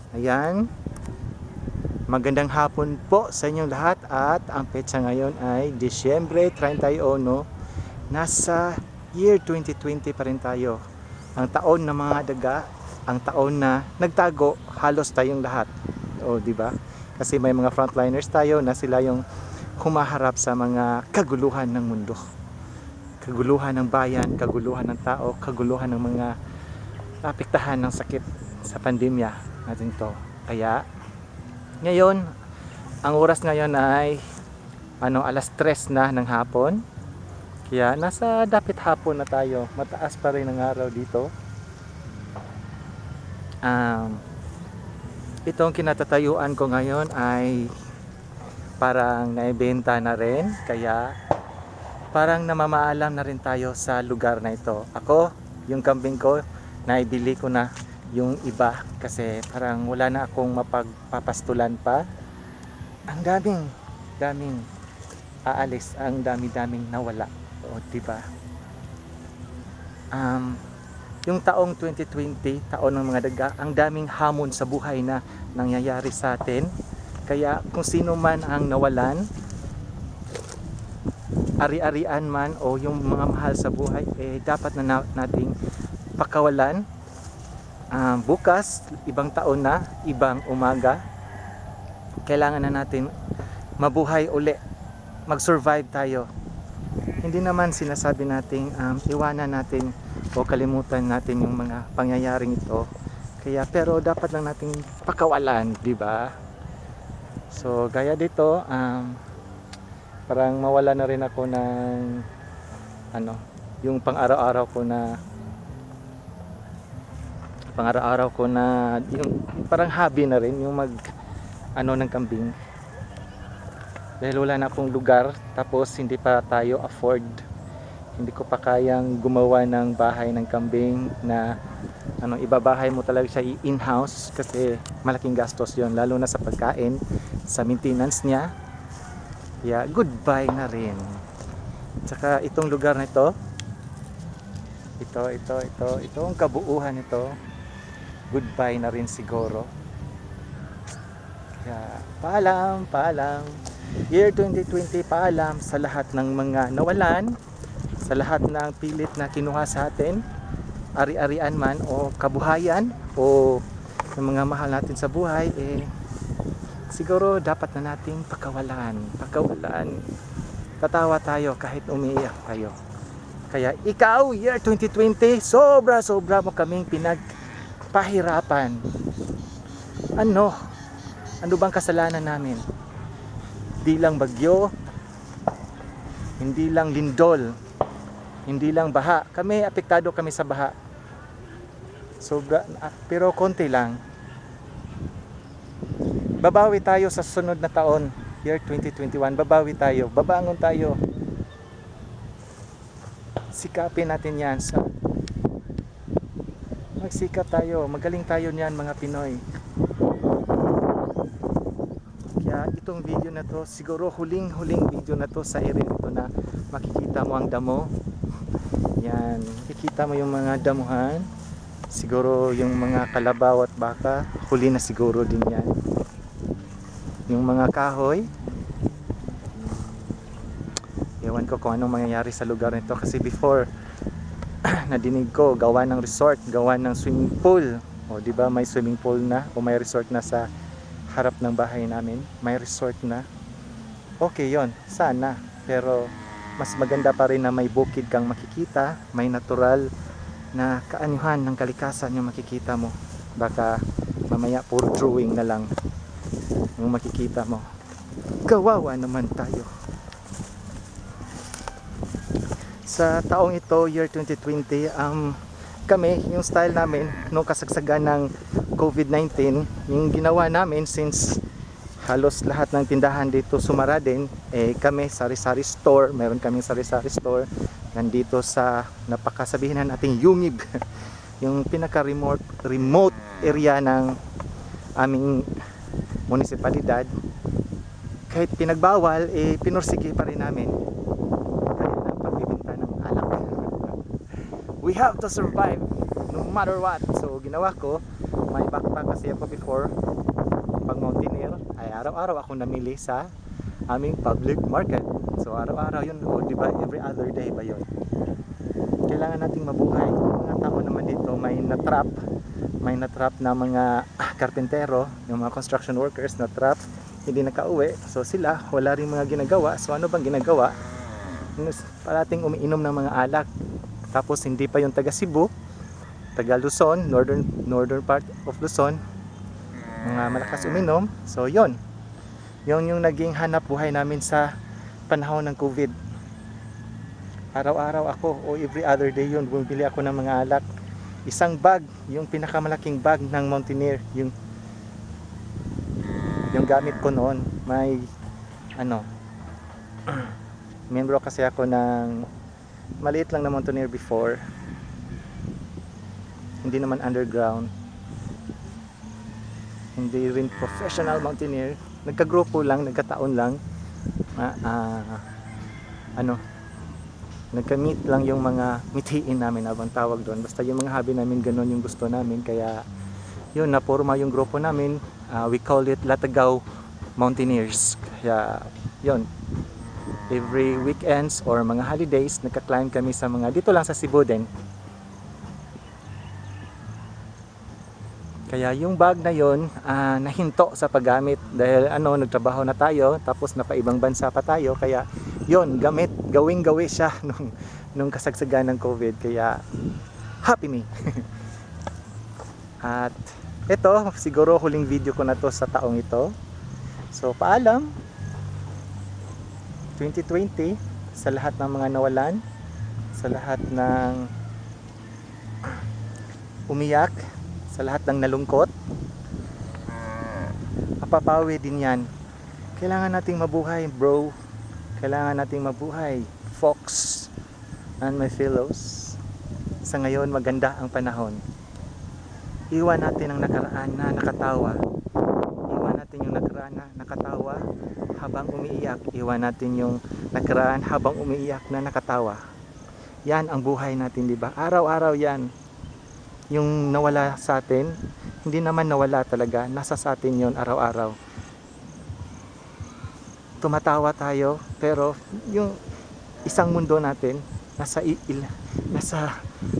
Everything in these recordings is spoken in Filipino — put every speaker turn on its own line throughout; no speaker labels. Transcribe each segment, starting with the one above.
Ayan, magandang hapon po sa inyong lahat at ang petsa ngayon ay Disyembre 31. Nasa year 2020 pa rin tayo. Ang taon ng mga daga, ang taon na nagtago halos tayong lahat. O, di ba? Kasi may mga frontliners tayo na sila yung humaharap sa mga kaguluhan ng mundo. Kaguluhan ng bayan, kaguluhan ng tao, kaguluhan ng mga apektahan ng sakit sa pandemya natin to. Kaya ngayon, ang oras ngayon ay alas 3 na ng hapon. Kaya nasa dapit hapon na tayo. Mataas pa rin ang araw dito. Itong kinatatayuan ko ngayon ay parang naibenta na rin. Kaya parang namamaalam na rin tayo sa lugar na ito. Ako, yung kambing ko, naibili ko na yung iba kasi parang wala na akong mapagpapastulan pa. Ang daming aalis, ang daming nawala. O, diba? Yung taong 2020, taon ng mga daga, ang daming hamon sa buhay na nangyayari sa atin. Kaya kung sino man ang nawalan, ari-arian man o yung mga mahal sa buhay, dapat na nating pakawalan. Bukas, ibang taon na, ibang umaga, kailangan na natin mabuhay uli, mag-survive tayo. Hindi naman sinasabi natin iwanan natin o kalimutan natin yung mga pangyayaring ito. Kaya pero dapat lang nating pakawalan, di ba? So gaya dito, parang mawala na rin ako ng yung pang-araw-araw ko na yung parang hobby na rin yung ng kambing. Dahil wala na akong lugar, tapos hindi pa tayo afford, hindi ko pa kayang gumawa ng bahay ng kambing na ibabahay mo talaga siya in-house kasi malaking gastos yon, lalo na sa pagkain, sa maintenance niya. Kaya goodbye na rin. Tsaka itong lugar na ito, ang kabuuhan nito, goodbye na rin siguro. Kaya paalam. Year 2020, paalam sa lahat ng mga nawalan, sa lahat ng pilit na kinuha sa atin, ari-arian man o kabuhayan o ng mga mahal natin sa buhay, siguro dapat na nating pakawalan. Tatawa tayo kahit umiiyak tayo. Kaya ikaw, year 2020, sobra mo kaming pinagpahirapan. Ano bang kasalanan namin? Hindi lang bagyo, hindi lang lindol, hindi lang baha. Apektado kami sa baha. Sobra, pero konti lang. Babawi tayo sa sunod na taon, year 2021. Babawi tayo, babangon tayo. Sikapin natin yan. Magsikap tayo, magaling tayo niyan mga Pinoy. Kaya itong video na to, siguro huling video na to sa area ito na makikita mo ang damo. Yan, makikita mo yung mga damuhan. Siguro yung mga kalabaw at baka, huli na siguro din yan. Yung mga kahoy, ewan ko kung anong mangyayari sa lugar nito kasi before nadinig ko gawa ng resort, gawa ng swimming pool. O di ba may swimming pool na o may resort na sa harap ng bahay namin, may resort na. Okay yon, sana. Pero mas maganda pa rin na may bukid kang makikita, may natural na kaanyuhan ng kalikasan yung makikita mo. Baka mamaya puro drawing na lang yung makikita mo. Kawawa naman tayo. Sa taong ito, year 2020, kami, yung style namin nung kasagsagan ng COVID-19, yung ginawa namin since halos lahat ng tindahan dito sumara din, kami sari-sari store, meron kaming sari-sari store nandito sa napakasabihin na nating Yungib yung pinaka remote area ng aming munisipalidad. Kahit pinagbawal, pinursige pa rin namin dahil ng pagbibenta ng alak. We have to survive no matter what. So ginawa ko, may backpack kasi ako before. Pag mountaineer ay araw-araw ako namili sa aming public market. So araw-araw yun, o di ba, every other day ba yun? Kailangan nating mabuhay. Mga tao naman dito may na-trap na mga karpentero, yung mga construction workers na trap, hindi nakauwi. So sila wala ring mga ginagawa. So ano bang ginagawa? Parating umiinom ng mga alak. Tapos hindi pa yung taga Cebu, taga Luzon, northern part of Luzon, mga malakas uminom. So yon yung naging hanap buhay namin sa panahon ng COVID. Araw-araw ako o every other day yun, bumibili ako ng mga alak. Isang bag, yung pinakamalaking bag ng mountaineer, yung gamit ko noon. May membro kasi ako ng maliit lang na mountaineer before, hindi naman underground, hindi rin professional mountaineer, nagkagrupo lang, nagkataon lang, nagka-meet lang yung mga mithiin namin, abang tawag doon. Basta yung mga hobby namin, ganun yung gusto namin. Kaya yun, naporma yung grupo namin. We call it Latagaw Mountaineers. Kaya yun, every weekends or mga holidays, nagka-climb kami sa mga, dito lang sa Cebu din. Kaya yung bag na yun, nahinto sa paggamit dahil nagtrabaho na tayo, tapos napaibang bansa pa tayo. Kaya yun, gawing-gawi siya nung kasagsagan ng COVID. Kaya happy me. At ito, siguro huling video ko na to sa taong ito. So paalam 2020 sa lahat ng mga nawalan, sa lahat ng umiyak, sa lahat ng nalungkot. Mapapawi din yan. Kailangan nating mabuhay, bro. Kailangan nating mabuhay, Fox and my fellows. Sa ngayon, maganda ang panahon. Iwan natin ang nakaraan na nakatawa. Iwan natin yung nakaraan na nakatawa habang umiiyak. Iwan natin yung nakaraan habang umiiyak na nakatawa. Yan ang buhay natin, di ba? Araw-araw yan. Yung nawala sa atin, hindi naman nawala talaga, nasa sa atin yon araw-araw. Tumatawa tayo, pero yung isang mundo natin, nasa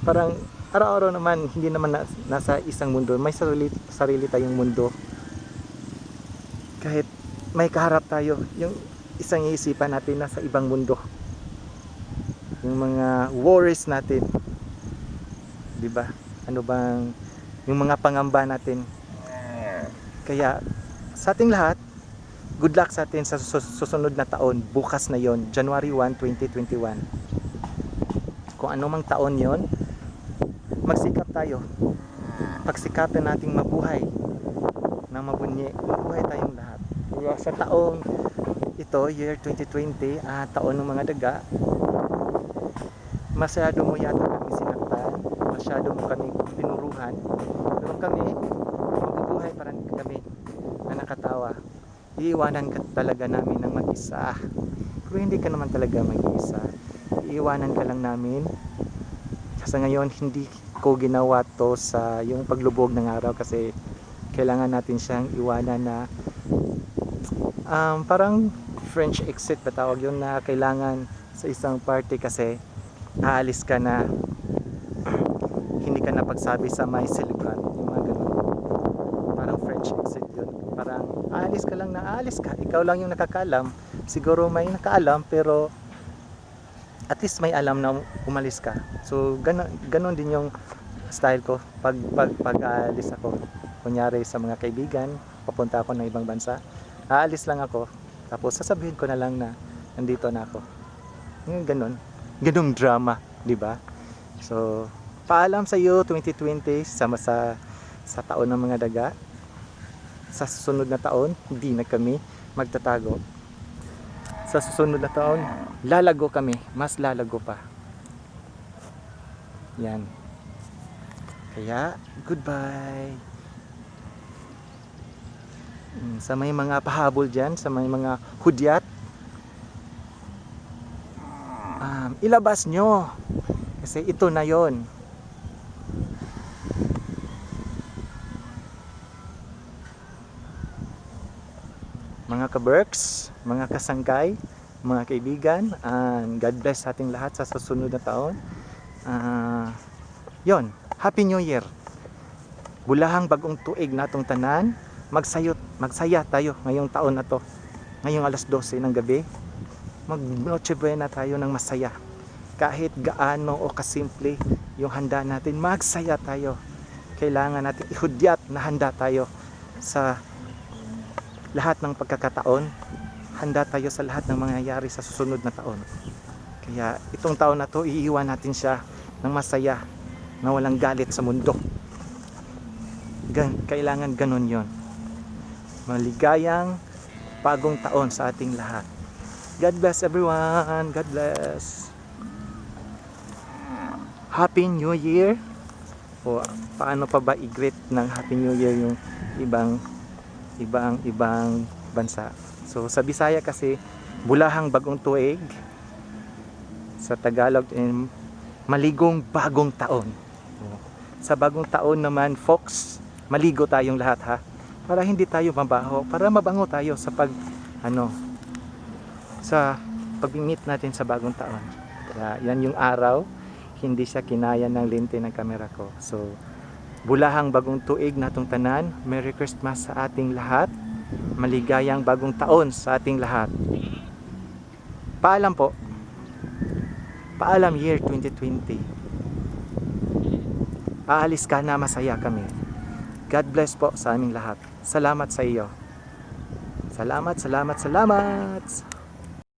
parang araw-araw naman, hindi naman nasa isang mundo. May sarili tayong mundo. Kahit may kaharap tayo, yung isang isipan natin nasa ibang mundo. Yung mga worries natin, di ba? Ano bang yung mga pangamba natin. Kaya sa ating lahat, good luck sa atin sa susunod na taon. Bukas na yon, January 1, 2021. Kung ano mang taon yon, magsikap tayo. Pagsikapin nating mabuhay ng mabunyi. Mabuhay tayong lahat. Sa taong ito, year 2020, taon ng mga daga, masyado mo yata kami sinaktan, masyado mo kami pinuruhan, pero kami mabubuhay pa rin kami na nakatawa. Iiwanan ka talaga namin ng mag-isa, pero hindi ka naman talaga mag-isa. Iiwanan ka lang namin. Sa ngayon, hindi ko ginawa to sa yung paglubog ng araw kasi kailangan natin siyang iwanan na parang French exit pa tawag yun, na kailangan sa isang party kasi aalis ka na, hindi ka na pagsabi sa may celebrant, yung mga ganun. Parang French exit yun. Parang aalis ka lang na aalis ka, ikaw lang yung nakakaalam. Siguro may nakaalam pero at least may alam na umalis ka. So ganun din yung style ko pag aalis ako. Kunyari sa mga kaibigan, papunta ako ng ibang bansa, aalis lang ako, tapos sasabihin ko na lang na nandito na ako. Yung ganung drama, di ba? So paalam sa iyo 2020, sama sa taon ng mga daga. Sa susunod na taon, hindi na kami magtatago. Sa susunod na taon, lalago kami, mas lalago pa. Yan. Kaya, goodbye. Sa may mga pahabol dyan, sa may mga hudyat, ilabas nyo. Kasi ito na yon. mga ka-Berks, mga kasangkay, mga kaibigan, and God bless sa ating lahat sa susunod na taon. Yon, Happy New Year. Bulahang bagong tuig natong tanan. Magsaya tayo ngayong taon na to. Ngayong alas 12 ng gabi, mag Noche Buena tayo ng masaya. Kahit gaano o kasimple yung handa natin, magsaya tayo. Kailangan natin ihudyat na handa tayo sa lahat ng pagkakataon. Handa tayo sa lahat ng mangyayari sa susunod na taon. Kaya itong taon na to, iiwan natin siya ng masaya, na walang galit sa mundo. Kailangan ganun yon. Maligayang bagong taon sa ating lahat. God bless everyone. God bless. Happy New Year. O paano pa ba i-greet ng Happy New Year yung ibang bansa? So sa Bisaya kasi, bulahang bagong tuig. Sa Tagalog, maligong bagong taon. Sa bagong taon naman, folks, maligo tayong lahat, ha, para hindi tayo mabaho, para mabango tayo sa pag-meet natin sa bagong taon. Kaya yan yung araw, hindi siya kinaya ng lente ng kamera ko. So bulahang bagong tuig natong tanan. Merry Christmas sa ating lahat. Maligayang bagong taon sa ating lahat. Paalam po. Paalam year 2020. Aalis ka na, masaya kami. God bless po sa aming lahat. Salamat sa iyo. Salamat.